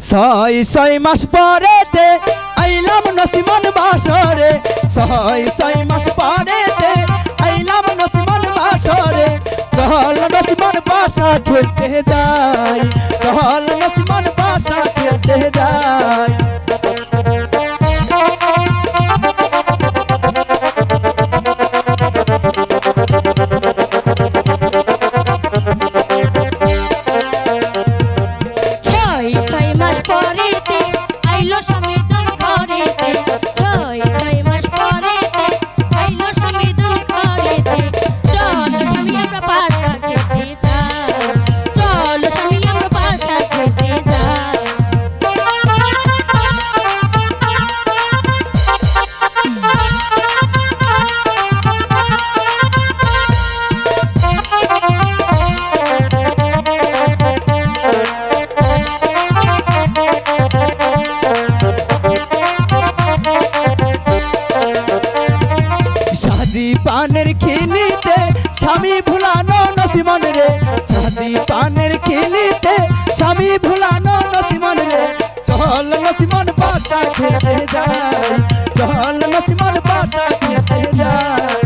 ছয় ছয় মাস পরেতে আইলাম নসিমন বাসরে, ছয় মাস পরেতে আইলাম নসিমন বাসরে। চল নসিমন বাসা খেলতে যাই, চল নসিমন বাসা খেলতে যাই। পানের খিলিতে স্বামী ভুলানো নসিমন রে, শাদি পানের খিলিতে স্বামী ভুলানো নসিমন রে। চল নসিমন বাসা খেতে যাই, চল নসিমন বাসা খেতে যাই।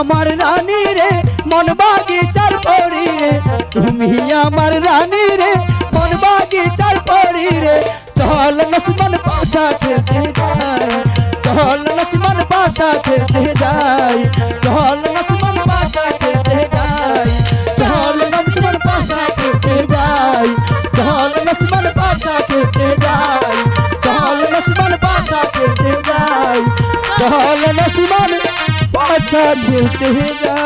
আমার রানী রে মন বাগিচার পরি রে, তুমি আমার রানী রে মন বাগিচার পরি রে। চল নসিমন বাসা খেলতে যাই, চল নসিমন বাসা খেলতে যাই, চল নসিমন বাসা খেলতে যাই, চল নসিমন বাসা খেলতে যাই, চল নসিমন বাসা খেলতে যাই, চল নসিমন বাসা খেলতে যাই, চল নসিমন বাসা খেলতে যাই।